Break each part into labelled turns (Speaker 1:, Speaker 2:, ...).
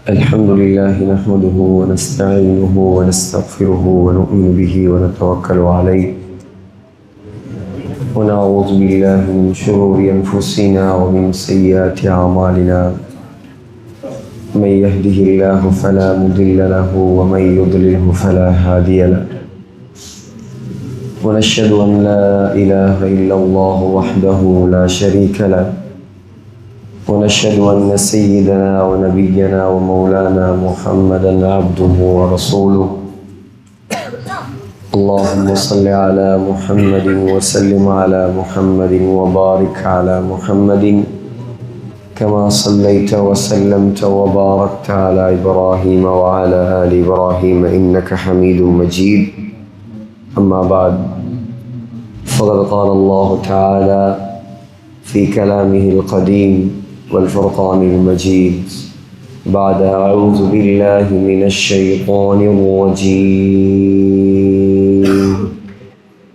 Speaker 1: الحمد لله نحمده ونستعينه ونستغفره ونؤمن به ونتوكل عليه ونعوذ بالله من شرور أنفسنا ومن سيئات أعمالنا من يهده الله فلا مضل له ومن يضلله فلا هادي له ونشهد أن لا إله إلا الله وحده لا شريك له ونشهد أن سيدنا ونبينا ومولانا محمدا عبده ورسوله اللهم صل على محمد وسلم على محمد وبارك على محمد كما صليت وسلمت وباركت على إبراهيم وعلى آل إبراهيم إنك حميد مجيد أما بعد فقد قال الله تعالى في كلامه القديم والفرقان المجيد بعد أعوذ بالله من الشيطان الرجيم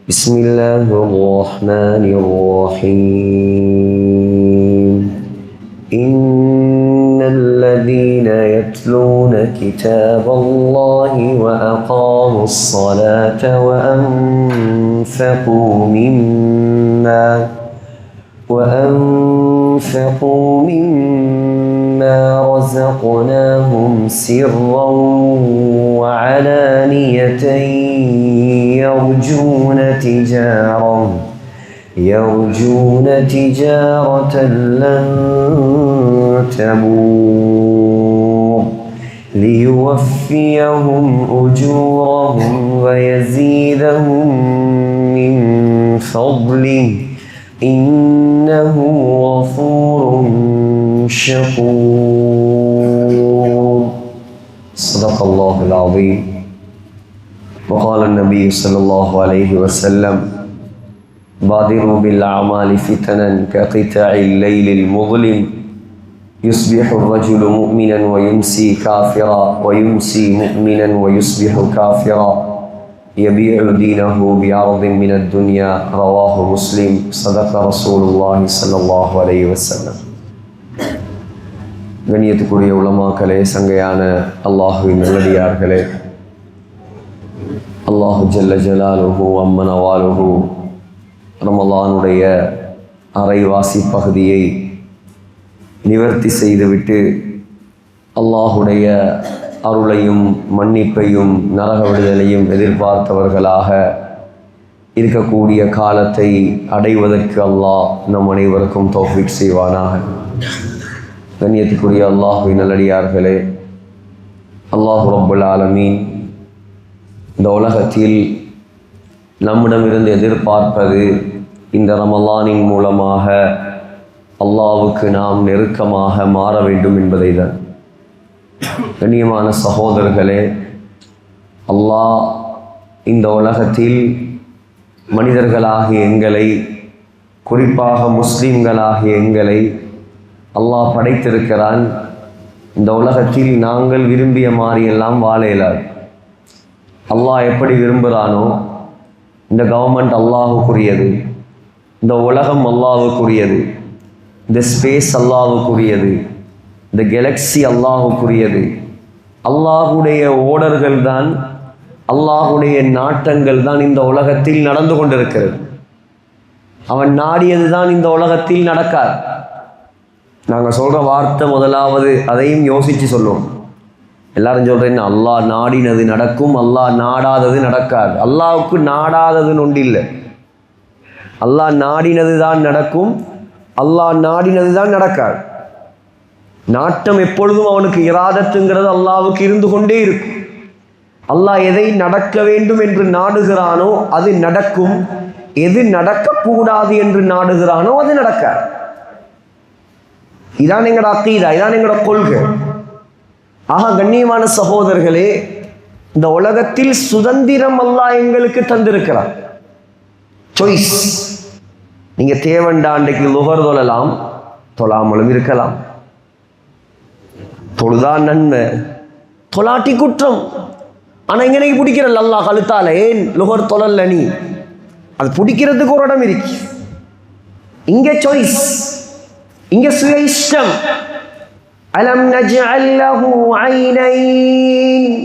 Speaker 1: بسم الله الرحمن الرحيم إن الذين يتلون كتاب الله وأقاموا الصلاة وأنفقوا مما رزقناهم سرا وعلانية يرجون تجارة لن تبور ليوفيهم أجورهم ويزيدهم من فضله إنه غفور شكور صدق الله العظيم وقال النبي صلى الله عليه وسلم بادروا بالأعمال فتنا كقطع الليل المظلم يصبح الرجل مؤمنا ويمسي كافرا ويمسي مؤمنا ويصبح كافرا يبيع دينه بعرض من الدنيا رواه مسلم صدق رسول الله صلى الله عليه وسلم. கண்ணியத்துக்குரிய உலமாக்களே, சங்கையான அல்லாஹுவின் நல்லடியார்களே, அல்லாஹு ஜல்ல ஜலாலுஹு அம்மனவாலுஹு ரமலானுடைய அரைவாசி பகுதியை நிவர்த்தி செய்துவிட்டு அல்லாஹுடைய அருளையும் மன்னிப்பையும் நரக விடுதலையும் எதிர்பார்த்தவர்களாக இருக்கக்கூடிய காலத்தை அடைவதற்கு அல்லாஹ் நம் அனைவருக்கும் தௌஃபீக் செய்வானாக. கண்ணியத்துக்குரிய அல்லாஹுவின் நல்லடியார்களே, அல்லாஹு ரப்புல் ஆலமீன் இந்த உலகத்தில் நம்மிடமிருந்து எதிர்பார்ப்பது இந்த ரமலானின் மூலமாக அல்லாஹ்வுக்கு நாம் நெருக்கமாக மாற வேண்டும் என்பதை தான். கண்ணியமான சகோதரர்களே, அல்லாஹ் இந்த உலகத்தில் மனிதர்களாகிய எங்களை, குறிப்பாக முஸ்லிம்களாகிய எங்களை அல்லாஹ் படைத்திருக்கிறான். இந்த உலகத்தில் நாங்கள் விரும்பிய மாதிரியெல்லாம் வாழ இயலாது. அல்லாஹ் எப்படி விரும்புகிறானோ, இந்த கவர்மெண்ட் அல்லாஹுக்குரியது, இந்த உலகம் அல்லாஹுக்குரியது, இந்த ஸ்பேஸ் அல்லாஹுக்குரியது, இந்த கெலக்ஸி அல்லாஹுக்குரியது. அல்லாஹுடைய ஓடர்கள் தான், அல்லாஹுடைய நாட்டங்கள் தான் இந்த உலகத்தில் நடந்து கொண்டிருக்கிறது. அவன் நாடியது தான் இந்த உலகத்தில் நடக்காது. நாங்கள் சொல்கிற வார்த்தை முதலாவது அதையும் யோசித்து சொல்லுவோம். எல்லாரும் சொல்கிறேன், அல்லாஹ் நாடினது நடக்கும், அல்லாஹ் நாடாதது நடக்காது. அல்லாஹுக்கு நாடாததுன்னு ஒன்று இல்லை. அல்லாஹ் நாடினது தான் நடக்கும், அல்லாஹ் நாடினது தான் நடக்காது. நாட்டம் எப்பொழுதும் அவனுக்கு இராதத்துங்கிறது அல்லாஹ்வுக்கு இருந்து கொண்டே இருக்கும். அல்லாஹ் எதை நடக்க வேண்டும் என்று நாடுகிறானோ அது நடக்கும், எது நடக்கக்கூடாது என்று நாடுகிறானோ அது நடக்காது. இதான் எங்களோட அக்கீதா, இதான் எங்களோட கொள்கை. ஆக கண்ணியமான சகோதரர்களே, இந்த உலகத்தில் சுதந்திரம் அல்லாஹ் எங்களுக்கு தந்திருக்கிறார். சாய்ஸ். நீங்கள் தேவண்டாண்டைக்கு லுகர் தொழலாம், தொழாமலும் இருக்கலாம். தொழுதான் நன்மை, தொலாட்டி குற்றம். ஆனால் இங்கே பிடிக்கிறல்ல அல்லாஹ் கழுத்தால, ஏன் லுகர் தொழல்ல நீ? அது பிடிக்கிறதுக்கு ஒரு இடம் இருக்கு. இங்கே சாய்ஸ், இங்கே சுய இஷ்டம். அலம் நஜ்அல் லஹு ஐனைன்,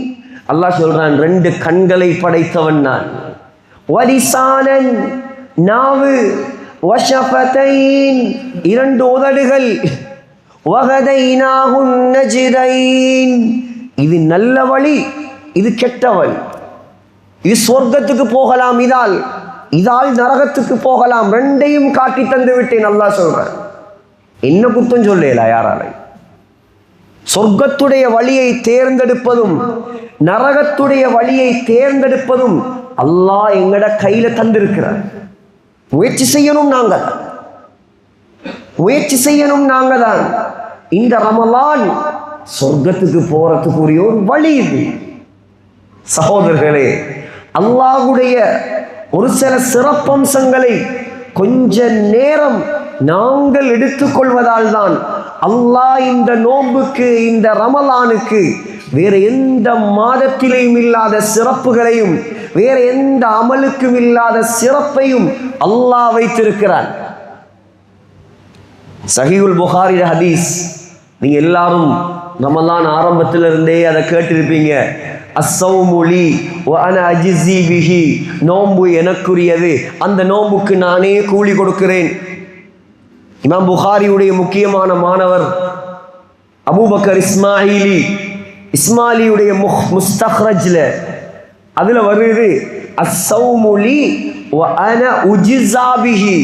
Speaker 1: அல்லாஹ் சொல்றான் ரெண்டு கண்களை படைத்தவன் நான். வலிசானன், நாவு. வஷஃபதைன், இரண்டு உதடுகள். வஹதைனாஹு நஜ்தைன், இது நல்ல வழி, இது கெட்ட வழி. இது சொர்க்கத்துக்கு போகலாம் இதால், இதால் நரகத்துக்கு போகலாம். ரெண்டையும் காட்டி தந்து விட்டேன் அல்லாஹ் சொல்றான். என்ன குத்தம் சொல்லல யாரால? சொர்க்கத்துடைய வழியை தேர்ந்தெடுப்பதும் நரகத்துடைய வழியை தேர்ந்தெடுப்பதும் அல்லாஹ் எங்கட கையில தந்திருக்கிறார். முயற்சி செய்யணும் நாங்க தான், முயற்சி செய்யணும் நாங்க தான். இந்த ரமலான் சொர்க்கத்துக்கு போறதுக்குரிய ஒரு வழி இது. சகோதரர்களே, அல்லாஹ்வுடைய ஒரு சில சிறப்பம்சங்களை கொஞ்ச நேரம் நாங்கள் எடுத்துக்கொள்வதால் தான் அல்லாஹ் இந்த நோன்புக்கு, இந்த ரமலானுக்கு வேற எந்த மாதத்திலையும் இல்லாத சிறப்புகளையும் வேற எந்த அமலுக்கும் இல்லாத சிறப்பையும் அல்லாஹ் வைத்திருக்கிறான். சஹீஹுல் புகாரி ஹதீஸ், நீங்க எல்லாரும் ரமலான் ஆரம்பத்திலிருந்தே அதை கேட்டிருப்பீங்க. அஸ்ஸௌமுலி வ அனா அஜ்ஸி பிஹி, நோன்பு எனக்குரியது, அந்த நோன்புக்கு நானே கூலி கொடுக்கிறேன். இமாம் புகாரியுடைய முக்கியமான மாணவர் அபூபக்கர் இஸ்மாயிலியுடைய முஸ்தக்ரஜ்ல அதுல வருது அஸ்ஸௌமுலி வ அனா உஜ்ஸா பிஹி,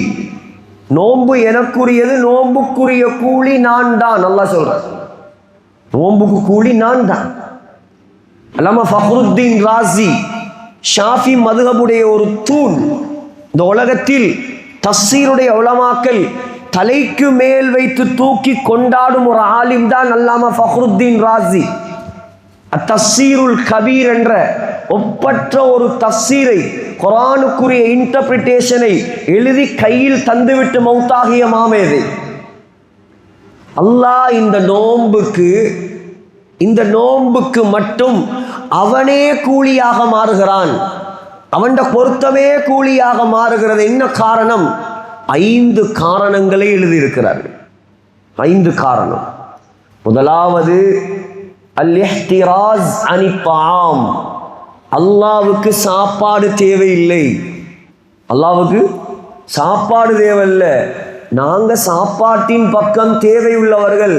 Speaker 1: நோன்பு எனக்குரியது, நோன்புக்குரிய கூலி நான் தான். அல்லாஹ் சொல்றான், நோன்புக்கு கூலி நான் தான். அல்லாமா ஃபக்ருத்தீன் ராஸி, ஷாஃபி மதுஹபுடைய ஒரு தூண். இந்த உலகத்தில் தஃசீருடைய உலமாக்கள் தலைக்கு மேல் வைத்து தூக்கி கொண்டாடும் ஒரு ஆலிம் தான் அல்லாமா ஃபக்ருத்தீன் ராஸி. அத்தஃசீருல் கபீர் என்ற ஒப்பற்ற ஒரு தஃசீரை, குர்ஆனுக்குரிய இன்டர்பிரிட்டேஷனை எழுதி கையில் தந்துவிட்டு மௌத்தாகிய மாமேதை. அல்லாஹ் இந்த நோன்புக்கு மட்டும் அவனே கூலியாக மாறுகிறான். அவன் பொருத்தமே கூலியாக மாறுகிறது. என்ன காரணம்? 5 காரணங்களை எழுதியிருக்கிறார்கள். 5 காரணம். முதலாவது அல்-இஹ்திராஸ் அனி த்ஆம், அல்லாஹ்வுக்கு சாப்பாடு தேவையில்லை. அல்லாஹ்வுக்கு சாப்பாடு தேவையில்லை. நாங்க சாப்பாட்டின் பக்கம் தேவையுள்ளவர்கள்.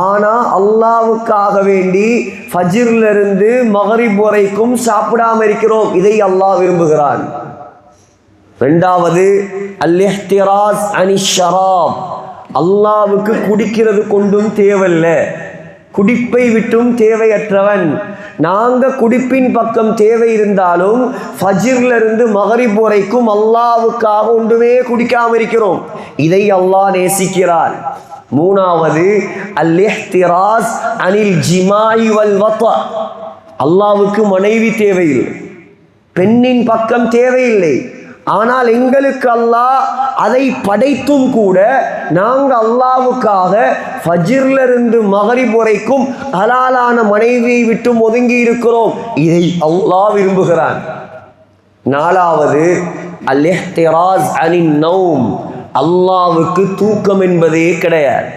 Speaker 1: ஆனா அல்லாஹ்வுக்காக வேண்டி ஃபஜ்ர்ல இருந்து மக்ரிப் வரைக்கும் சாப்பிடாம இருக்கிறோம். இதை அல்லாஹ் விரும்புகிறான். இரண்டாவது அல்-இஹ்திராஸ் அனி ஷராப், அல்லாஹ்வுக்கு குடிக்கிறது கொண்டும் தேவையில்லை, குடிப்பை விட்டும் தேவையற்றவன். நாங்க குடிப்பின் பக்கம் தேவை இருந்தாலும் ஃபஜ்ர்ல இருந்து மக்ரிப் வரைக்கும் அல்லாஹ்வுக்காக ஒன்றுமே குடிக்காம இருக்கிறோம். இதை அல்லாஹ் நேசிக்கிறான். மூணாவது அல்-இஹ்திராஸ் அனில் ஜிமாஇ வல் வத்அ, அல்லாஹ்வுக்கு மனைவி தேவையில்லை, பெண்ணின் பக்கம் தேவையில்லை. ஆனால் எங்களுக்கு அல்லாஹ் அதை படைத்தும் கூட நாங்கள் அல்லாஹ்வுக்காக ஃபஜ்ர்ல இருந்து மக்ரிப் வரைக்கும் ஹலாலான மனைவியை விட்டு ஒதுங்கி இருக்கிறோம். இதை அல்லாஹ் விரும்புகிறான். நாலாவது அல்-இஹ்திராஸ் அனின் நௌம், அல்லாஹ்வுக்கு தூக்கம் என்பதே கிடையாது.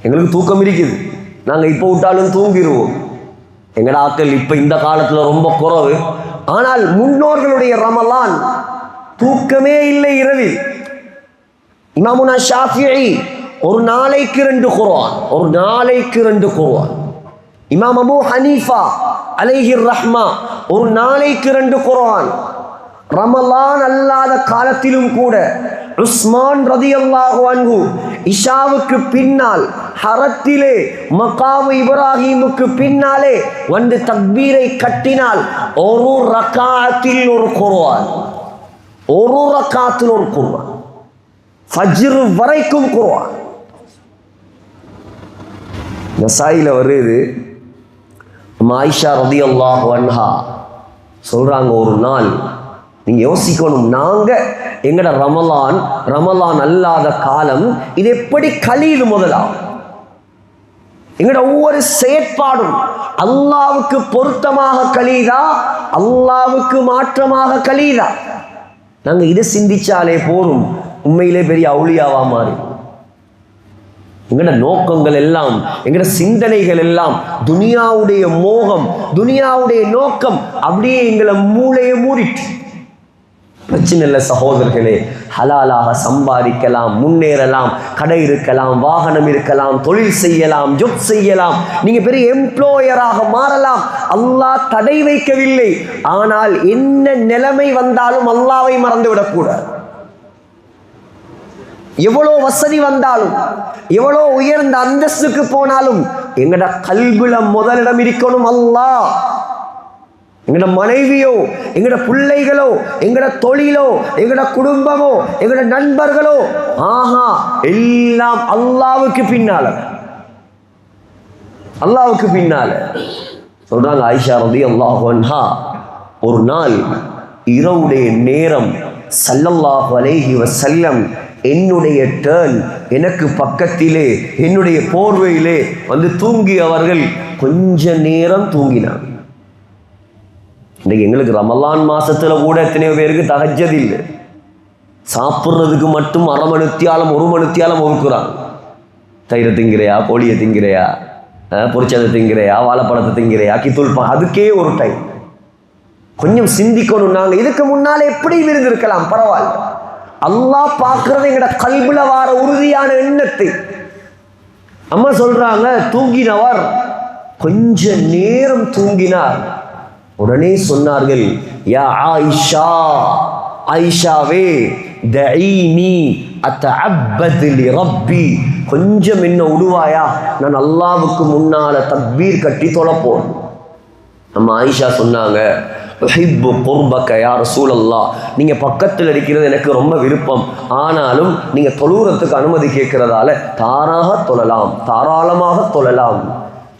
Speaker 1: எங்களுக்கு தூக்கம் இருக்குது, நாங்கள் இப்போ விட்டாலும் தூங்கிடுவோம். எங்கட ஆட்கள் இப்போ இந்த காலத்தில் ரொம்ப குறைவு. ஆனால் முன்னோர்களுடைய ரமலான் தூக்கமே இல்லை இரவில். இமாமுனா ஷாஃபிஈ ஒரு நாளைக்கு 2 குர்ஆன், ஒரு நாளைக்கு 2 குர்ஆன். இமாம் அபூ ஹனீஃபா அலைஹிர் ரஹ்மா ஒரு நாளைக்கு 2 குர்ஆன். ரமலான் அல்லாத காலத்திலும் கூட உஸ்மான் ரலியல்லாஹு அன்ஹு இஷாவுக்கு பின்னால் ஹரத்திலே மகாம் இப்ராஹிமுக்கு பின்னாலே வந்து தக்பீரை கட்டினால் ஒரு ரக்காத்தில் ஒரு குர்ஆன், ஒரு ரக்காத்தில் ஒரு குர்ஆன், ஃபஜ்ர் வரைக்கும் குர்ஆன். நசாயில வருது, ஆயிஷா ரலியல்லாஹு அன்ஹா சொல்றாங்க, ஒரு நாள் நீங்க யோசிக்கணும், நாங்க எங்கட ரமலான் அல்லாத காலம் இது எப்படி கழியுது? முதலா எங்கட ஒவ்வொரு செயற்பாடும் அல்லாஹ்வுக்கு பொருத்தமாக கழியுதா, அல்லாஹ்வுக்கு மாற்றமாக கழியுதா? நாங்க இதை சிந்திச்சாலே போதும், உண்மையிலே பெரிய அவுலியாவா மாறி. எங்கட நோக்கங்கள் எல்லாம், எங்கட சிந்தனைகள் எல்லாம் துனியாவுடைய மோகம், துனியாவுடைய நோக்கம் அப்படியே எங்களை மூளையை மூடிட்டு. பிரச்சனை இல்லை சகோதரர்களே, ஹலாலாக சம்பாதிக்கலாம், முன்னேறலாம், கடை இருக்கலாம், வாகனம் இருக்கலாம், தொழில் செய்யலாம், ஜாப் செய்யலாம், நீங்க பெரிய எம்ப்ளாயராக மாறலாம். அல்லாஹ் தடை வைக்கவில்லை. ஆனால் என்ன நிலைமை வந்தாலும் அல்லாஹ்வை மறந்து விடக்கூடாது. எவ்வளோ வசதி வந்தாலும், எவ்வளோ உயர்ந்த அந்தஸ்துக்கு போனாலும் எங்கட கல்வில முதலிடம் இருக்கணும் அல்லாஹ். எங்கட மனைவியோ, எங்கட பிள்ளைகளோ, எங்கட தொழிலோ, எங்கட குடும்பமோ, எங்கட நண்பர்களோ, ஆஹா எல்லாம் அல்லாஹ்வுக்கு பின்னால, அல்லாஹ்வுக்கு பின்னால. சொல்றாங்க ஆயிஷா ரலியல்லாஹு அன்ஹா, ஒரு நாள் இரவுடைய நேரம் ஸல்லல்லாஹு அலைஹி வஸல்லம் என்னுடைய டர்ன், எனக்கு பக்கத்திலே என்னுடைய போர்வையிலே வந்து தூங்கி அவர்கள் கொஞ்ச நேரம் தூங்கினாங்க. இன்னைக்கு எங்களுக்கு ரமலான் மாசத்துல கூட எத்தனையோ பேருக்கு தஹஜ்ஜத் இல்லை. சாப்பிட்றதுக்கு மட்டும் அரை மணித்தியாலம் 1 மணித்தியாலம் ஒதுக்குறாங்க. தயிரை திங்கிறையா, கோழியை திங்கிறையா, பொரிச்சதை திங்கிறையா, வாழைப்பழத்தை திங்கிறையா, கித்துல் அதுக்கே ஒரு டைம். கொஞ்சம் சிந்திக்கணும். நாங்க இதுக்கு முன்னாலே எப்படி இருந்திருக்கலாம், பரவாயில்ல. அல்லாஹ் பார்க்கறது எங்கட கல்வில வார உறுதியான எண்ணத்தை. அம்மா சொல்றாங்க, தூங்கினவர் கொஞ்ச நேரம் தூங்கினார். உடனே சொன்னார்கள், யா ஆயிஷா, ஆயிஷாவே, தஈனி அத்தஅப்பது லிரப்பி, கொஞ்சம் என்ன விடுவாயா, நான் அல்லாஹ்வுக்கு முன்னால தக்பீர் கட்டி தொழப்போம். நம்ம ஆயிஷா சொன்னாங்க, உஹிப்பு குர்பக யா ரசூலல்லாஹ், நீங்க பக்கத்தில் இருக்கிறது எனக்கு ரொம்ப விருப்பம். ஆனாலும் நீங்க தொழுறதுக்கு அனுமதி கேட்கிறதால தாராளமாக தொழலாம்.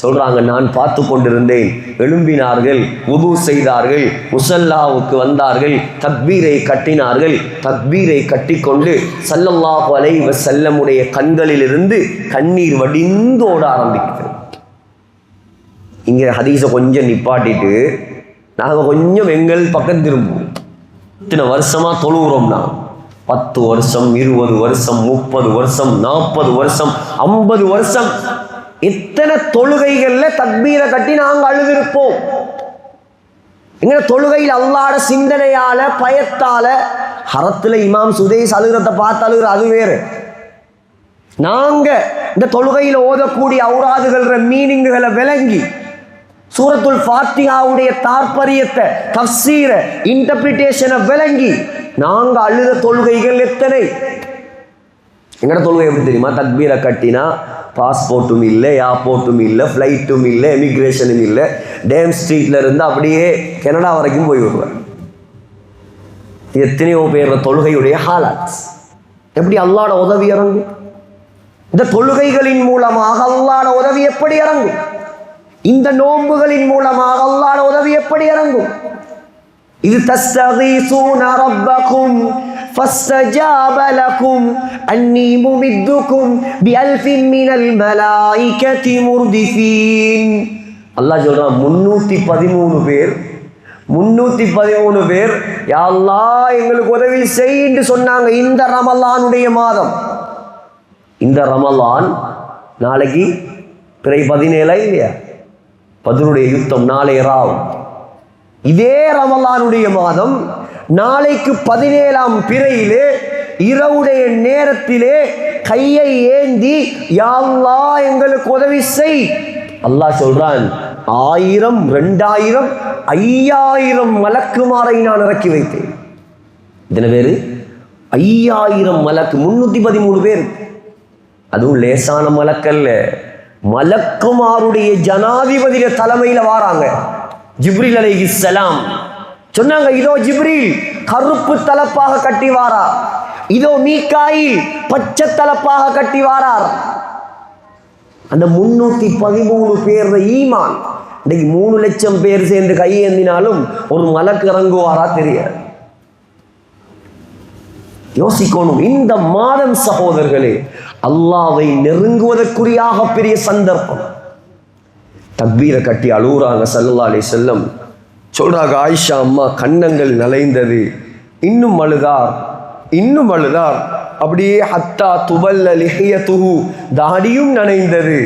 Speaker 1: சொல்றாங்க, நான் பார்த்து கொண்டிருந்தேன். எழும்பினார்கள், வுது செய்தார்கள், முசல்லாவுக்கு வந்தார்கள், தக்பீரை கட்டினார்கள். தக்பீரை கட்டிக்கொண்டு ஸல்லல்லாஹு அலைஹி வஸல்லமுடைய கண்களிலிருந்து கண்ணீர் வடிந்தோட ஆரம்பிக்குது. இங்க ஹதீஸை கொஞ்சம் நிப்பாட்டிட்டு நாங்கள் கொஞ்சம் எங்கள் பக்கம் திரும்புவோம். இத்தனை வருஷமா தொழுகிறோம்னா 10 வருஷம், 20 வருஷம், 30 வருஷம், 40 வருஷம், 50 வருஷம், எத்தனை தொழுகைகள்ல தக்பீரை கட்டி நாங்கள் அழுதிருப்போம். எங்க தொழுகையில் அல்லாஹ்வுடைய சிந்தனையால, பயத்தால, ஹரத்துல இமாம் சுதேஸ் அழுகிறத பார்த்து அழுகிற அது வேறு. நாங்க இந்த தொழுகையில் ஓதக்கூடிய ஔராதுகள் மீனிங்குகளை விளங்கி, சூரத்துல் ஃபாத்திஹாவுடைய தாற்பரியத்தை, தஃப்சீரை, இன்டர்பிரிட்டேஷனை விளங்கி நாங்க அழுத தொழுகைகள் எத்தனை. எங்கட தொழுகை எப்படி தெரியுமா? தக்பீரை கட்டினா பாஸ்போர்ட்டும் இல்லை, ஏர்போர்ட்டும் இல்லை, ஃப்ளைட்டும் இல்லை, எமிக்ரேஷனும் இல்லை, டேம் ஸ்ட்ரீட்ல இருந்து அப்படியே கனடா வரைக்கும் போய் வருவார். எத்தனையோ பேர் தொழுகையுடைய ஹாலாத். எப்படி அல்லாஹ்வுடைய உதவி இறங்கும்? இந்த தொழுகைகளின் மூலமாக அல்லாஹ்வுடைய உதவி எப்படி இறங்கும்? இந்த நோன்புகளின் மூலமாக அல்லாஹ்வுடைய உதவி எப்படி இறங்கும்? இது தஸ்தகீஸூன ரப்பக்கும் ஃபஸ்தஜாப லக்கும் அன்னீ முமித்துக்கும் பிஅல்ஃபின் மினல் மலாயிகதி முர்திஃபீன். அல்லாஹ் சொல்றான், 313 பேர் யா அல்லாஹ் எங்களுக்கு உதவி செய்யின்னு சொன்னாங்க. இந்த ரமலானுடைய மாதம், இந்த ரமலான் நாளைக்கு பிறை 17 இல்லையா, பதிலுடைய யுத்தம் நாளை ராவ். இதே ரமலானுடைய மாதம் நாளைக்கு 17ஆம் பிறையிலே இரவுடைய நேரத்திலே கையை ஏந்தி யா அல்லாஹ் எங்களுக்கு உதவி செய். அல்லாஹ் சொல்றான், 1000, 2000, 5000 மலக்குமாரை நான் இறக்கி வைத்தேன். எத்தனை பேரு? 5000 மலக்கு. 313 பேர். அதுவும் லேசான மலக்கல்ல, மலக்குமாருடைய ஜனாதிபதிய தலைமையில வாராங்க. ஜிப்ரீல் அலைஹிஸ்ஸலாம் சொன்னாங்க, இதோ ஜிப்ரீல் கருப்பு தலப்பாக கட்டி வாரார், இதோ மீகாயில் பச்சை தலப்பாக கட்டி வாரார். அந்த 313 பேர் ஈமான். இன்னைக்கு 3 லட்சம் பேர் சேர்ந்து கையேந்தினாலும் ஒரு மலக்கு இறங்குவாரா தெரியாது. யோசிக்கணும். இந்த மாதம் சகோதரர்களே அல்லாஹ்வை நெருங்குவதற்குரிய பெரிய சந்தர்ப்பம். தக்பீரை கட்டி அழுகுறாங்க ஸல்லல்லாஹு அலைஹி வஸல்லம். சொல்றாங்க, ஆயிஷா அம்மா கன்னங்கள் நலைந்தது, இன்னும் அழுதார். அப்படியே ஹத்தா துபல்ல லிஹியதுஹு, தாடியும் நனைந்தது.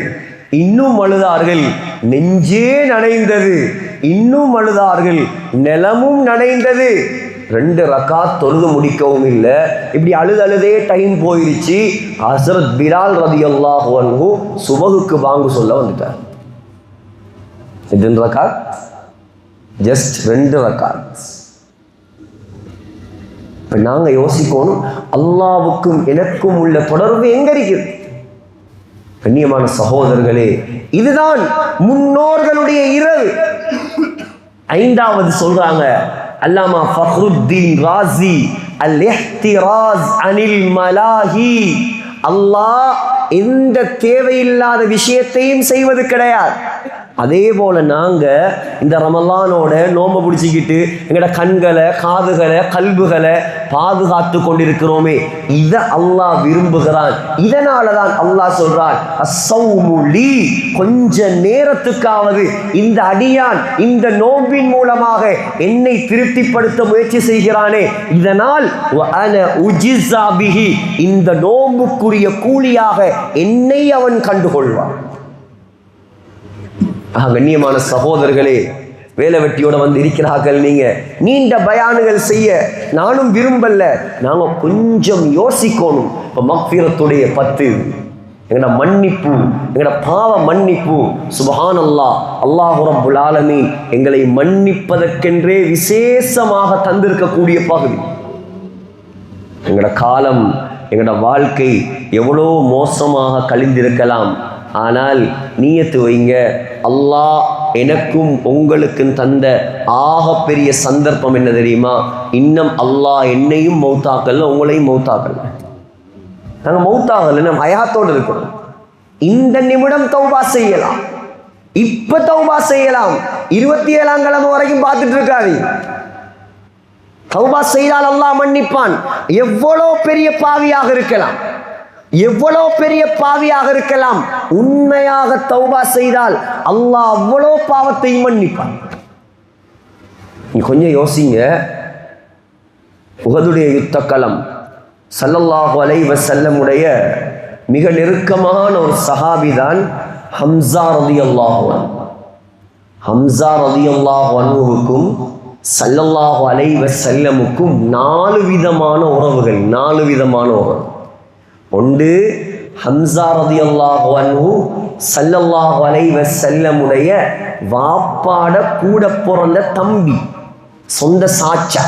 Speaker 1: இன்னும் அழுதார்கள், நெஞ்சே நனைந்தது. இன்னும் அழுதார்கள், நிலமும் நனைந்தது. 2 ரக்காத் தொழுது முடிக்கவும் இல்லை. இப்படி அழுதே டைம் போயிருச்சு. ஹஸ்ரத் பிலால் ரலியல்லாஹு அன்ஹு சுபஹுக்கு வாங்க சொல்ல வந்துட்டார். எத்தனை ரக்காத்? ஜஸ்ட் 2 ரக்காத். இப்ப நாங்க யோசிக்கணும், அல்லாவுக்கும் எனக்கும் உள்ள தொடர்பு எங்க இருக்குது? கண்ணியமான சகோதரர்களே, இதுதான் முன்னோர்களுடைய இரவு. 5வது சொல்றாங்க அல்லாமா ஃபக்ருத்தீன் ராஸி அல்-இஹ்திராஸ் அனில் மலாஹி. அல்லாஹ் எந்த தேவையில்லாத விஷயத்தையும் செய்வது கிடையாது. அதே போல நாங்க இந்த ரமலானோட நோம்பு பிடிச்சிக்கிட்டு எங்கட கண்களை, காதுகளை, கல்புகளை பாதுகாத்து கொண்டிருக்கிறோமே, இதை அல்லாஹ் விரும்புகிறான். இதனாலதான் அல்லாஹ் சொல்றான், அஸ்ஸௌமு லீ, கொஞ்ச நேரத்துக்காவது இந்த அடியான் இந்த நோம்பின் மூலமாக என்னை திருப்திப்படுத்த முயற்சி செய்கிறானே, இதனால் வஅன உஜிஸா பிஹி, இந்த நோம்புக்குரிய கூலியாக என்னை அவன் கண்டுகொள்வான். கண்ணியமான சகோதரர்களே, வேலை வெட்டியோட வந்து இருக்கிறார்கள். நீங்க நீண்ட பயானுகள் செய்ய நானும் விரும்பல. நாங்க கொஞ்சம் யோசிக்கணும். இப்ப மக்ஃபிரத்துடைய 10, எங்கட மன்னிப்பு, எங்கட பாவ மன்னிப்பு. சுப்ஹானல்லாஹ், அல்லாஹ் ரப்புல் ஆலமீன் எங்களை மன்னிப்பதற்கென்றே விசேஷமாக தந்திருக்கக்கூடிய பகுதி. எங்கட காலம், எங்கட வாழ்க்கை எவ்வளோ மோசமாக கழிந்திருக்கலாம். ஆனால் நீயத்து வைங்க, அல்லாஹ் எனக்கும் உங்களுக்கும் தந்த ஆகப்பெரிய சந்தர்ப்பம் என்ன தெரியுமா? இன்னும் அல்லாஹ் என்னையும் மௌத்தாக்கல்ல, உங்களையும் மௌத்தாக்கல்ல. நாங்கள் மௌத்தாகல, நம்ம ஹயாத்தோடு இருக்கிறோம். இந்த நிமிடம் தௌபா செய்யலாம், இப்ப தௌபா செய்யலாம். 27ஆம் கிழமை வரைக்கும் பார்த்துட்டு இருக்காது. தௌபா செய்தால் அல்லாஹ் மன்னிப்பான். எவ்வளோ பெரிய பாவியாக இருக்கலாம், எவ்வளோ பெரிய பாவியாக இருக்கலாம், உண்மையாக தௌபா செய்தால் அல்லாஹ் அவ்வளோ பாவத்தையும் மன்னிப்பான். நீ கொஞ்சம் யோசிங்க. உஹதுடைய யுத்த களம், ஸல்லல்லாஹு அலைஹி வஸல்லம் உடைய மிக நெருக்கமான ஒரு சஹாபி தான் ஹம்ஸா ரலியல்லாஹு அன்ஹு. ஹம்ஸா ரலியல்லாஹு அன்ஹுவுக்கும் ஸல்லல்லாஹு அலைஹி வஸல்லமுக்கும் 4 விதமான உறவுகள். 4 விதமான உறவு. ஒன்று, ஹம்ஸா ரலியல்லாஹு அன்ஹு ஸல்லல்லாஹு அலைஹி வஸல்லம் உடைய வாப்பாட கூட பிறந்த தம்பி, சொந்த சாச்சா,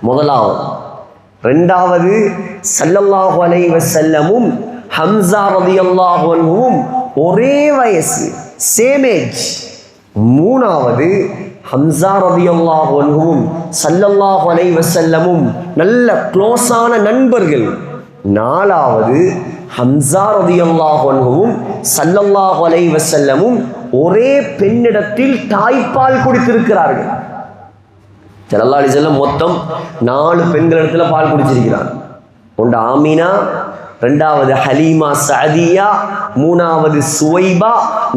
Speaker 1: முதலாவது. 2வது, ஸல்லல்லாஹு அலைஹி வஸல்லமும் ஹம்ஸா ரலியல்லாஹு அன்ஹுவும் ஒரே வயசு, சேம் ஏஜ். 3வது, ஹம்ஸா ரலியல்லாஹு அன்ஹுவும் ஸல்லல்லாஹு அலைஹி வஸல்லமும் நல்ல க்ளோஸான நண்பர்கள். 4வது, ஹம்ஸா ரலியல்லாஹு அன்ஹுவும் ஸல்லல்லாஹு அலைஹி வஸல்லமும் ஒரே பெண்ணிடத்தில் தாய்ப்பால் குடித்திருக்கிறார்கள். ஸல்லல்லாஹு அலைஹி வஸல்லம் மொத்தம் 4 பெண்களிடத்தில் பால் குடிச்சிருக்கிறார். ஒன்று ஆமினா, 2வது ஹலீமா சஅதியா, 3வது சுவைபா,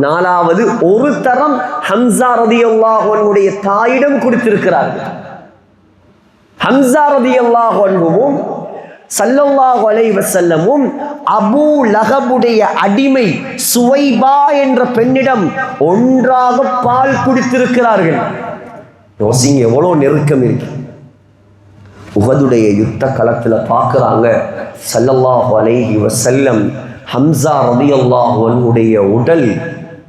Speaker 1: 4வது ஒரு தரம் ஹம்ஸா ரலியல்லாஹு அன்ஹுடைய தாயிடம் குடித்திருக்கிறார்கள். ஹம்ஸா ரலியல்லாஹு அன்ஹுவும் ஸல்லல்லாஹு அலைஹி வஸல்லமும் அபூ லஹபுடைய அடிமை சுவைபா என்ற பெண்ணிடம் ஒன்றாக பால் குடித்திருக்கிறார்கள். யோசிங்க, எவ்வளோ நெருக்கம் இருக்கு. உஹதுடைய யுத்த களத்தில் பார்க்குறாங்க, ஸல்லல்லாஹு அலைஹி வஸல்லம் ஹம்ஸா ரலியல்லாஹு அன்ஹுடைய உடல்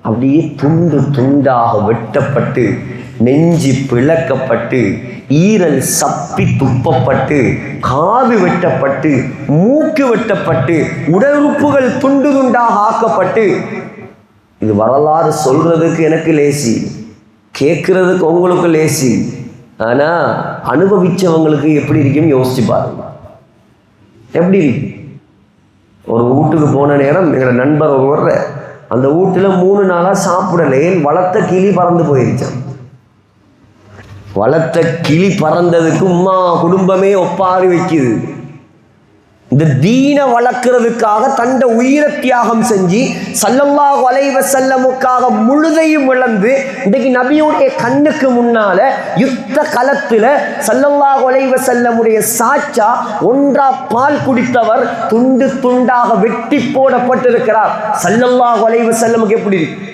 Speaker 1: அப்படியே துண்டு துண்டாக வெட்டப்பட்டு, நெஞ்சு பிளக்கப்பட்டு, ஈரல் சப்பி துப்பப்பட்டு, காது வெட்டப்பட்டு, மூக்கு வெட்டப்பட்டு, உடல் உறுப்புகள் துண்டு துண்டாக ஆக்கப்பட்டு. இது வரலாறு சொல்றதுக்கு எனக்கு லேசி, கேட்கறதுக்கு உங்களுக்கு லேசி. ஆனா அனுபவிச்சவங்களுக்கு எப்படி இருக்குன்னு யோசிச்சு பாருங்க. எப்படி இருக்கு? ஒரு வீட்டுக்கு போன நேரம் எங்களோட நண்பர் ஒருவர் அந்த வீட்டுல 3 நாளா சாப்பிடலே, வளர்த்த கிளி பறந்து போயிருச்சான். வளர்த்த கிளி பறந்ததுக்கு உம்மா குடும்பமே ஒப்பாரி வைக்குது. இந்த தீனை வளர்க்கிறதுக்காக தண்ட உயிரை தியாகம் செஞ்சு ஸல்லல்லாஹு அலைஹி வஸல்லமுக்காக முழுதையும் இழந்து இன்றைக்கு நபியுடைய கண்ணுக்கு முன்னால யுத்த களத்துல ஸல்லல்லாஹு அலைஹி வஸல்லமுடைய சாச்சா ஒன்றா பால் குடித்தவர் துண்டு துண்டாக வெட்டி போடப்பட்டிருக்கிறார். ஸல்லல்லாஹு அலைஹி வஸல்லமுக்கு எப்படி இருக்கு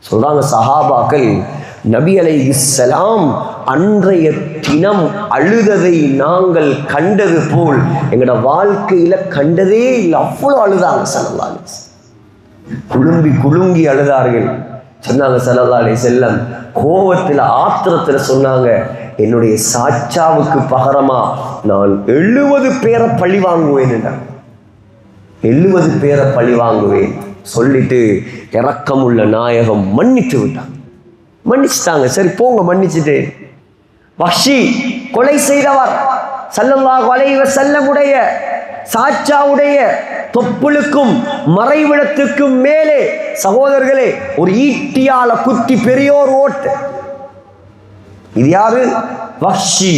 Speaker 1: சொல்றாங்க சஹாபாக்கள், நபி அலைஹிஸ்ஸலாம் அன்றைய தினம் அழுததை நாங்கள் கண்டது போல் எங்களோட வாழ்க்கையில கண்டதே இல்லை. அவ்வளோ அழுதாங்க ஸல்லல்லாஹு அலைஹி வஸல்லம். குலுங்கி குலுங்கி அழுதார்கள். சொன்னாங்க ஸல்லல்லாஹு அலைஹி வஸல்லம் கோபத்தில் ஆத்திரத்தில் சொன்னாங்க, என்னுடைய சாச்சாவுக்கு பகரமா நான் 70 பேரை பழி வாங்குவேன் என்றார். 70 பேரை பழி வாங்குவேன் சொல்லிட்டு இரக்கமுள்ள நாயகம் மன்னித்து விட்டாங்க. மன்னிச்சுட்டாங்க. சரி போங்க மன்னிச்சுட்டு. வஹ்ஷி கொலை செய்தவர் ஸல்லல்லாஹு அலைஹி வஸல்லமுடைய சாச்சாவுடைய தொப்புளுக்கும் மறைவிடத்துக்கும் மேலே சகோதரர்களே ஒரு ஈட்டியால குத்தி பெரியோர் ஓட்டு. இது யாரு? வஹ்ஷி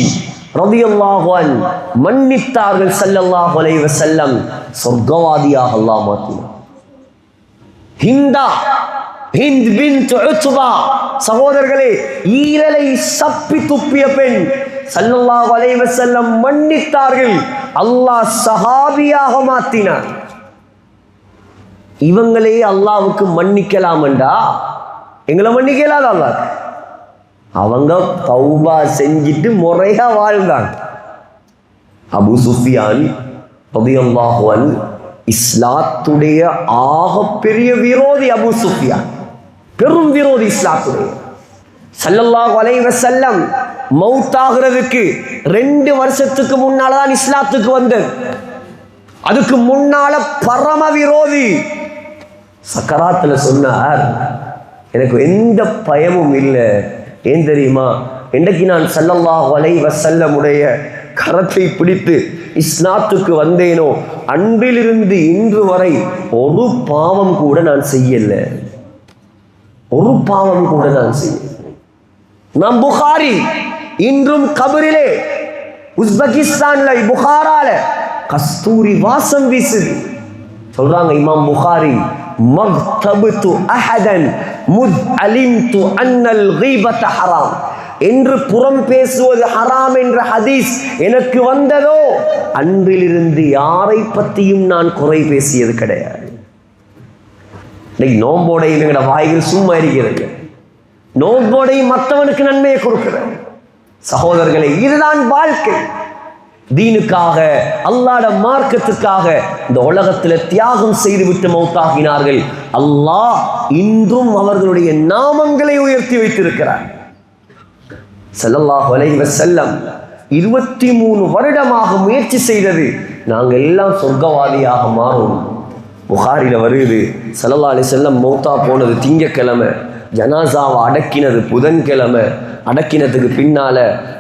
Speaker 1: ரலியல்லாஹு அன்ஹு. மன்னித்தார்கள் ஸல்லல்லாஹு அலைஹி வஸல்லம். சொர்க்கவாதியாக அல்லாஹ் மாற்றினார். ஹிந்த் பின்த் உத்பா சகோதரர்களே ஈரலை சப்பி துப்பிய பெண் ஸல்லல்லாஹு அலைஹி வஸல்லம் மன்னித்தார்கள். அல்லாஹ் சஹாபியாக மாற்றினார். இவங்களே அல்லாஹ்வுக்கு மன்னிக்கலாம்டா எங்களை மன்னிக்கலாத அல்லாஹ். அவங்க தௌபா செஞ்சிட்டு முறையா வாழ்ந்தாங்க. அபூ சுஃபியான் ரலியல்லாஹு அன்ஹு இஸ்லாத்துடைய ஆகப்பெரிய விரோதி. அபூ சுஃபியான் பெரும் விரோதி இஸ்லாத்துடைய. ஸல்லல்லாஹு அலைஹி வஸல்லம் மௌத்தாகிறதுக்கு 2 வருஷத்துக்கு முன்னால தான் இஸ்லாத்துக்கு வந்தது. அதுக்கு முன்னால பரம விரோதி. சக்கராத்துல சொன்னார், எனக்கு எந்த பயமும் இல்லை. ஏன் தெரியுமா? இன்றைக்கு நான் ஸல்லல்லாஹு அலைஹி வஸல்லமுடைய கரத்தை பிடித்து இஸ்லாத்துக்கு வந்தேனோ அன்றிலிருந்து இன்று வரை ஒரு பாவம் கூட நான் செய்யல. ஒரு பாவம் கூட நான் செய்யல. இமாம் புகாரி இன்றும் கபரிலே உஸ்பெகிஸ்தான்ல புகாரால கஸ்தூரி வாசம் வீசுது. சொல்றாங்க இமாம் புகாரி, மக்தபது அஹதன் முத் அலிம்து அன்னல் கீபத ஹராம் என்று புறம் பேசுவது ஹராம் என்ற ஹதீஸ் எனக்கு வந்ததோ அன்றிலிருந்து யாரை பற்றியும் நான் குறை பேசியது கிடையாது. இன்னைக்கு நோம்போடை எங்களோட வாய்கள் சும்மா இருக்கிறது. நோம்போடை மற்றவனுக்கு நன்மையை கொடுக்கிறது. சகோதரர்களே, இதுதான் வாழ்க்கை. தீனுக்காக அல்லாஹ்வுடைய மார்க்கத்துக்காக இந்த உலகத்தில் தியாகம் செய்துவிட்டு மௌத்தாகினார்கள். அல்லாஹ் இன்றும் அவர்களுடைய நாமங்களை உயர்த்தி வைத்திருக்கிறார். ஸல்லல்லாஹு அலைஹி வஸல்லம் 23 வருடமாக முயற்சி செய்தது, நாங்கள் எல்லாம் சொர்க்கவாதியாக மாறும். புகாரில வருது, ஸல்லல்லாஹு அலைஹி வஸல்லம் மௌத்தா போனது திங்கக்கிழமை, ஜனாசாவை அடக்கினது புதன்கிழமை. அடக்கினதுக்கு பின்னால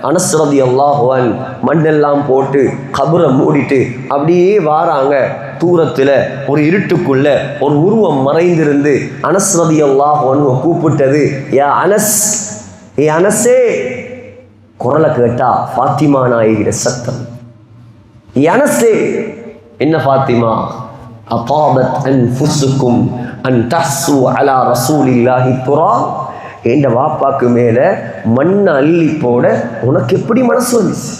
Speaker 1: அனஸ் ரலியல்லாஹு அன்ஹு மண்ணெல்லாம் போட்டு கபரை மூடிட்டு அப்படியே வாராங்க. தூரத்துல ஒரு இருட்டுக்குள்ள ஒரு உருவம் மறைந்திருந்து அனஸ் ரலியல்லாஹு அன்ஹு கூப்பிட்டது, யா அனஸ், ஏ அனஸே. குரலை கேட்டா ஃபாத்திமா நாயகிற சத்தம். அனஸே, என்ன ஃபாத்திமா? அதாபத் அன்ஃபுசுக்கும் அன் தஹ்சு அலா ரசூலில்லாஹி துரா. என்ற வாப்பாக்கு மேல மண்ணை அள்ளி போட உனக்கு எப்படி மனசு வந்துச்சு?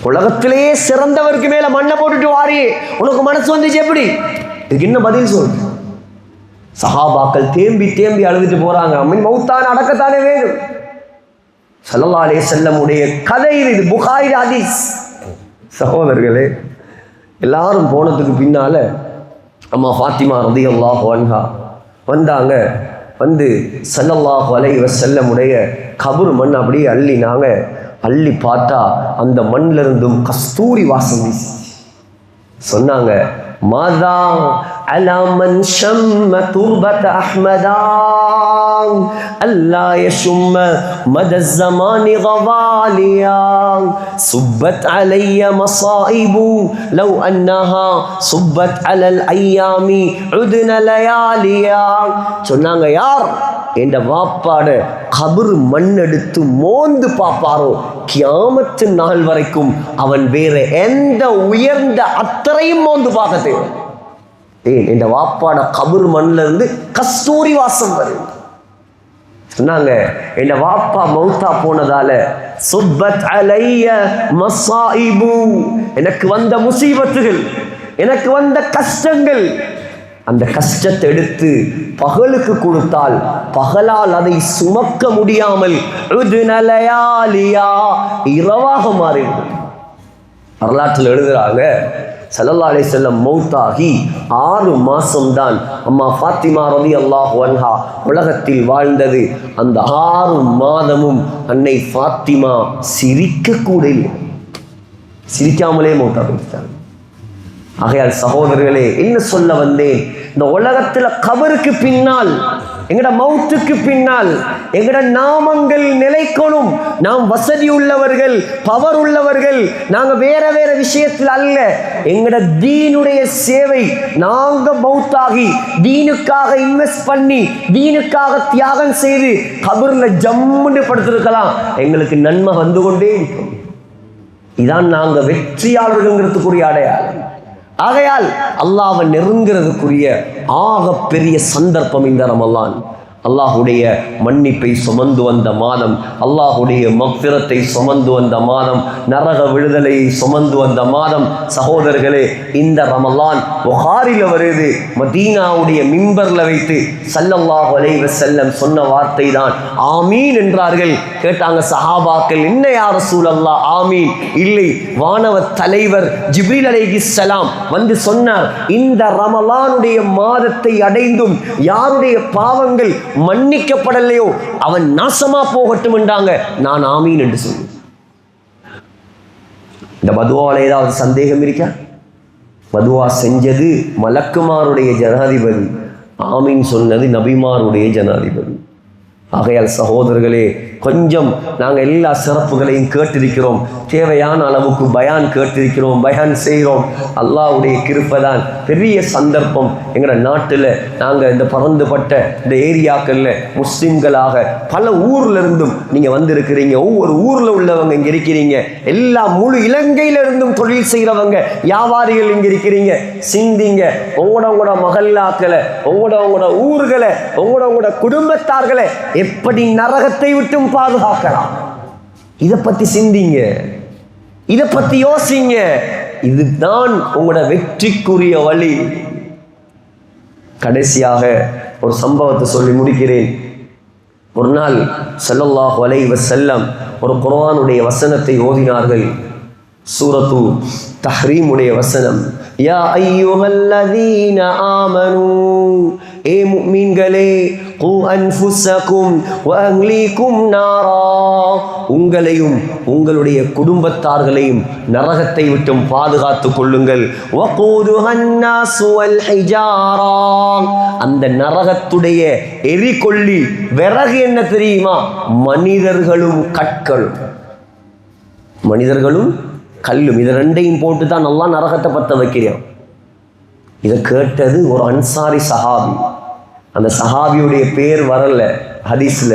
Speaker 1: உலகத்திலேயே சிறந்தவருக்கு மேல மண்ணை போட்டுட்டு வாரியே, உனக்கு மனசு வந்துச்சு எப்படி? இதுக்கு என்ன பதில் சொல்லு? சஹாபாக்கள் தேம்பி தேம்பி அழுதுட்டு போறாங்க. அம்மின் மௌத்தான அடக்கத்தானே வேணும். ஸல்லல்லாஹு அலைஹி வஸல்லம் உடைய கதை இது, புகாரி ஹதீஸ். சகோதரர்களே, எல்லாரும் போனதுக்கு பின்னால அம்மா ஃபாத்திமா ரலியல்லாஹு அன்ஹா வந்தாங்க. வந்து ஸல்லல்லாஹு அலைஹி வஸல்லம் உடைய கபர் மண் அப்படியே அள்ளினாங்க. அள்ளி பார்த்தா அந்த மண்ணில் இருந்தும் கஸ்தூரி வாசம் வீசி. சொன்னாங்க, மாதா على من شم تربة أحمدا ألا يشم مدى الزمان غواليا صبت علي مصائب لو أنها صبت على الأيام عدنا لياليا சொன்னாங்க, யார் என்ற வாப்பாட கபர் மண்ணெடுத்து மோந்து பார்ப்பாரோ கியாமத்து நாள் வரைக்கும் அவன் வேற எந்த உயர்ந்த அத்தரையும் மோந்து பார்க்க தேவை. ஏன் என்ற வாப்பாட கபர் மண்ணில் இருந்து கஸ்தூரி வாசம் வரும். சொன்னாங்க, என் வாப்பா மௌத்தா போனதால சுப்பத் அலைய மசாயிபு, எனக்கு வந்த முசீபத்துகள், எனக்கு வந்த கஷ்டங்கள், அந்த கஷ்டத்தை எடுத்து பகலுக்கு கொடுத்தால் பகலால் அதை சுமக்க முடியாமல் இரவாக மாறிவிடும். வரலாற்றில் எழுதுறாங்க, ஸல்லல்லாஹு அலைஹி வஸல்லம் மௌத்தாகி 6 மாசம்தான் அம்மா ஃபாத்திமா ரலியல்லாஹு அன்ஹா உலகத்தில் வாழ்ந்தது. அந்த 6 மாதமும் அன்னை ஃபாத்திமா சிரிக்க கூட இல்லை, சிரிக்காமலே மௌத்தா போயிட்டாங்க. ஆகையால் சகோதரர்களே, என்ன சொல்ல வந்தேன், இந்த உலகத்துல கபருக்கு பின்னால், எங்கட மௌத்துக்கு பின்னால் எங்கட நாமங்கள் நிலைக்கணும். நாம் வசதி உள்ளவர்கள், பவர் உள்ளவர்கள், நாங்க வேற வேற விஷயத்தில் அல்ல. எங்கட தீனுடைய சேவை, நாங்க மௌத்தாகி தீனுக்காக இன்வெஸ்ட் பண்ணி தீனுக்காக தியாகம் செய்து கபர்ல ஜம்முன்னு படுத்திருக்கலாம், எங்களுக்கு நன்மை வந்து கொண்டே இருக்கும். இதான் நாங்க வெற்றியாளர்கள்ங்கிறதுக்குரிய அடையாளம். ஆகையால் அல்லாஹ்வை நெருங்கிறதுக்குரிய ஆக பெரிய சந்தர்ப்பம் இந்த ரமலான். அல்லாஹுடைய மன்னிப்பை சுமந்து வந்த மாதம், அல்லாஹுடைய மக்ஃபிரத்தை சுமந்து வந்த மாதம், நரக விடுதலையை சுமந்து வந்த மாதம். சகோதரர்களே, இந்த ரமலான் புகாரில வருது. மதீனாவுடைய மிம்பர்ல வைத்து ஸல்லல்லாஹு அலைஹி வஸல்லம் சொன்ன வார்த்தை தான் ஆமீன் என்றார்கள். கேட்டாங்க சஹாபாக்கள், என்ன யா ரசூலல்லாஹ் ஆமீன்? இல்லை, வானவ தலைவர் ஜிப்ரீல் அலைஹிஸ்ஸலாம் வந்து சொன்னார், இந்த ரமலானுடைய மாதத்தை அடைந்தும் யாருடைய பாவங்கள் மன்னிக்கப்படலையோ அவன் நாசமா போகட்டும் என்றாங்க. நான் ஆமீன் என்று சொன்னேன். இந்த பதுவால ஏதாவது சந்தேகம் இருக்கா? பதுவா செஞ்சது மலக்குமாருடைய ஜனாதிபதி, ஆமீன் சொன்னது நபிமாருடைய ஜனாதிபதி. ஆகையால் சகோதரர்களே, கொஞ்சம் நாங்கள் எல்லா சிறப்புகளையும் கேட்டிருக்கிறோம், தேவையான அளவுக்கு பயான் கேட்டிருக்கிறோம், பயான் செய்கிறோம். அல்லாஹ்வுடைய கிருபை தான். பெரிய சந்தர்ப்பம் எங்களோட நாட்டில். நாங்கள் இந்த பறந்துபட்ட இந்த ஏரியாக்களில் முஸ்லிம்களாக பல ஊர்ல இருந்தும் நீங்கள் வந்திருக்கிறீங்க. ஒவ்வொரு ஊரில் உள்ளவங்க இங்கே இருக்கிறீங்க. எல்லா முழு இலங்கையிலிருந்தும் தொழில் செய்கிறவங்க, வியாபாரிகள் இங்கே இருக்கிறீங்க. சிந்திங்க, உங்களோட மகல்லாக்களை, உங்களோட ஊர்களை, உங்களோட குடும்பத்தார்களை எப்படி நரகத்தை விட்டும் பாதுகாக்கலாம். இதை பத்தி சிந்திங்க, இதை பத்தி யோசிங்க. இதுதான் உங்களோட வெற்றிக்குரிய வழி. கடைசியாக ஒரு சம்பவத்தை சொல்லி முடிக்கிறேன். ஒரு நாள் ஸல்லல்லாஹு அலைஹி வஸல்லம் ஒரு குர்ஆனுடைய வசனத்தை ஓதினார்கள். சூரத்து தஹ்ரீமுடைய வசனம், யா அய்யுஹல்லதீன ஆமனூ, ஏ முஃமின்களே, கூ அன்ஃபுஸகும் வ அஹ்லீகும் நாரா, உங்களையும் உங்களுடைய குடும்பத்தார்களையும் நரகத்தை விட்டும் பாதுகாத்துக் கொள்ளுங்கள். வகூதுஹன் நாஸு வல் ஹிஜாரா, அந்த நரகத்துடைய எரிகொல்லி விறகு என்ன தெரியுமா? மனிதர்களும் கற்களும். மனிதர்களும் கல்லும், இது ரெண்டையும் போட்டு தான் நல்லா நரகத்தை பற்ற வைக்கிறோம். இதை கேட்டது ஒரு அன்சாரி சஹாபி. அந்த சஹாபியுடைய பேர் வரல ஹதீஸ்ல.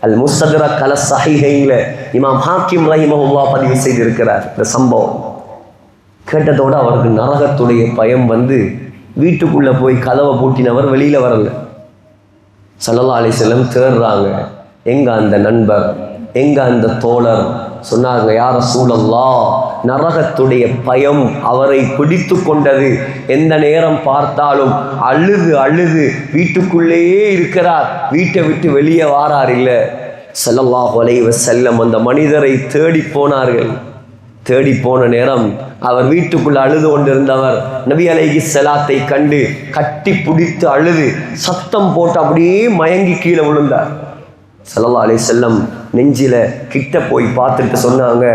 Speaker 1: அல் முஸ்தத்ரக் அல ஸஹீஹைன்ல இமாம் ஹாக்கிம் ரஹிமஹுல்லாஹ் பதிவு செய்திருக்கிறார். இந்த சம்பவம் கேட்டதோடு அவருக்கு நரகத்துடைய பயம் வந்து வீட்டுக்குள்ள போய் கதவை பூட்டினவர் வெளியில வரல. ஸல்லல்லாஹு அலைஹி வஸல்லம் தேடுறாங்க, எங்க அந்த நண்பர், எங்க அந்த தோழர்? சொன்னாங்க, யா ரசூலல்லாஹ், நரகத்துடைய பயம் அவரை பிடித்து கொண்டது. எந்த நேரம் பார்த்தாலும் அழுது அழுது வீட்டுக்குள்ளேயே இருக்கிறார், வீட்டை விட்டு வெளியே வாரார் இல்லை. ஸல்லல்லாஹு அலைஹி வஸல்லம் அந்த மனிதரை தேடி போனார்கள். தேடி போன நேரம் அவர் வீட்டுக்குள்ள அழுது கொண்டிருந்தவர் நபி அலைஹிஸ்ஸலாத்தை கண்டு கட்டி பிடித்து அழுது சத்தம் போட்டு அப்படியே மயங்கி கீழே விழுந்தார். ஸல்லல்லாஹு அலைஹி வஸல்லம் நெஞ்சில கிட்ட போய் பார்த்துட்டு சொன்னாங்க,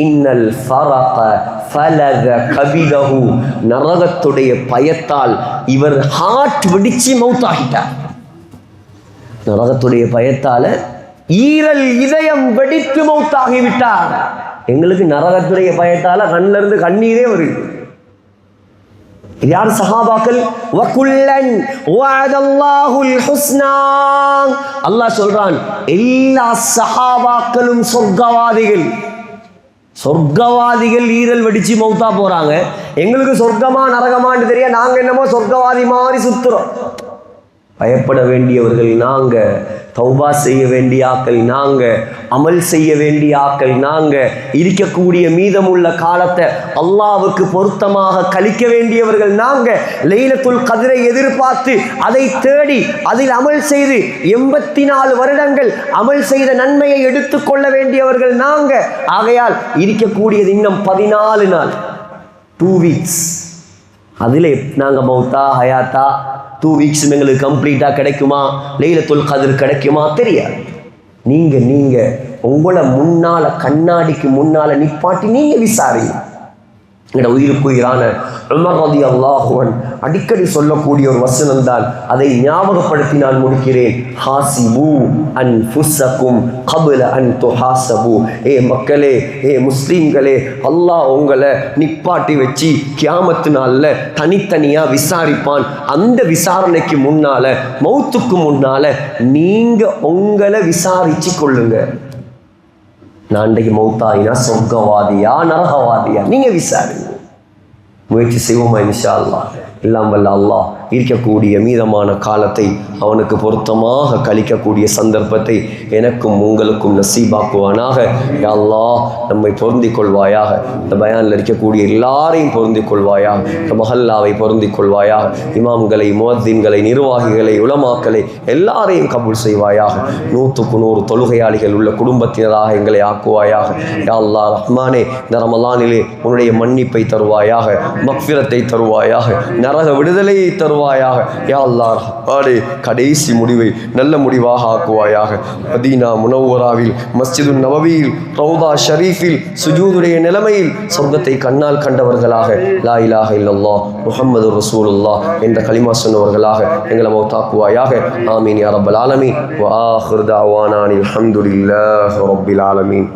Speaker 1: இன்னல் ஃபரக ஃபலக கபிதஹு, நரகத்துடைய பயத்தால் இவர் ஹார்ட் வெடிச்சு மௌத்தாகிட்டார். நரகத்துடைய பயத்தால ஈரல் இதயம் வெடித்து மௌத்தாகிவிட்டார். எங்களுக்கு நரகத்துடைய பயத்தால கண்ணில இருந்து கண்ணீரே வருது. யார் சஹாபாக்கள்? வகுல்லன் வஅதல்லாஹுல் ஹுஸ்னா. அல்லாஹ் சொல்றான், எல்லா சஹாபாக்களும் சொர்க்கவாதிகள். சொர்க்கவாதிகள் ஈரல் வெடிச்சு மௌத்தா போறாங்க. எங்களுக்கு சொர்க்கமா நரகமான்னு தெரிய நாங்க என்னமோ சொர்க்கவாதி மாதிரி சுத்துறோம். பயப்பட வேண்டியவர்கள் நாங்க, தௌபா செய்ய வேண்டிய ஆக்கள் நாங்க, அமல் செய்ய வேண்டிய ஆக்கள் நாங்க, இருக்கக்கூடிய மீதமுள்ள காலத்தை அல்லாஹ்வுக்கு பொருத்தமாக கழிக்க வேண்டியவர்கள் நாங்க. லைலத்துல் கத்ரை எதிர்பார்த்து அதை தேடி அதில் அமல் செய்து 84 வருடங்கள் அமல் செய்த நன்மையை எடுத்துக்கொள்ள வேண்டியவர்கள் நாங்க. ஆகையால் இருக்கக்கூடியது இன்னும் 14 நாள், 2 வீக்ஸ். அதில் நாங்கள் மௌத்தா ஹயாத்தா 2 வீக்ஸ் எங்களுக்கு கம்ப்ளீட்டாக கிடைக்குமா, லைலத்துல் கத்ர் கிடைக்குமா தெரியாது. நீங்கள் உங்களை முன்னால கண்ணாடிக்கு முன்னால நிப்பாட்டி நீங்கள் விசாரிங்க. எங்களோட உயிருக்குயிரான உமர் ரலியல்லாஹு அன்ஹு அடிக்கடி சொல்லக்கூடிய ஒரு வசனம் தான், அதை ஞாபகப்படுத்தி நான் முடிக்கிறேன். ஹாசிபு அன்ஃபுஸக்கும் கப்ல அன் துஹாசபு. ஏ மக்களே, ஏ முஸ்லீம்களே, அல்லாஹ் உங்களை நிப்பாட்டி வச்சு கியாமத்து நாளில் தனித்தனியாக விசாரிப்பான். அந்த விசாரணைக்கு முன்னால, மௌத்துக்கு முன்னால நீங்கள் உங்களை விசாரிச்சு கொள்ளுங்க. நான் இன்றைக்கு மௌத்தாயினா சொர்க்கவாதியா நரகவாதியா நீங்க விசாரிங்க. முயற்சி செய்வோமா இன்ஷா அல்லாஹ். எல்லாம் வல்ல அல்லாஹ் இருக்கக்கூடிய மீதமான காலத்தை அவனுக்கு பொருத்தமாக கழிக்கக்கூடிய சந்தர்ப்பத்தை எனக்கும் உங்களுக்கும் நசீபாக்குவானாக. யா அல்லாஹ், நம்மை பொருந்திக் கொள்வாயாக. இந்த பயானில் இருக்கக்கூடிய எல்லாரையும் பொருந்திக் கொள்வாயாக. இந்த மஹல்லாவை பொருந்திக் கொள்வாயாக. இமாம்களை, முஅத்தின்களை, நிர்வாகிகளை, உலமாக்களை எல்லாரையும் கபூல் செய்வாயாக. 100க்கு 100 தொழுகையாளிகள் உள்ள குடும்பத்தினராக எங்களை ஆக்குவாயாக. யா அல்லாஹ் ரஹ்மானே, இந்த ரமலானிலே உன்னுடைய மன்னிப்பை தருவாயாக, மக்ஃபிரத்தை தருவாயாக, நரக விடுதலையை தருவாயாக. யா அல்லாஹ் ரஹ்மானே, கடைசி முடிவை நல்ல முடிவாக ஆக்குவாயாக. மதீனா முனவ்வராவில், மஸ்ஜிது நபவியில், ரௌதா ஷரீஃபில் சுஜூதுடைய நிலைமையில் சொர்க்கத்தை கண்ணால் கண்டவர்களாக, லா இலாஹ இல்லல்லாஹ் முஹம்மது ரசூலுல்லாஹ் என்ற கலிமா சொன்னவர்களாக எங்களை மௌத்தாக்குவாயாக. ஆமீன் யா ரப்பல் ஆலமீன். வ ஆகிர் தஅவானா அல்ஹம்துலில்லாஹி ரப்பில் ஆலமீன்.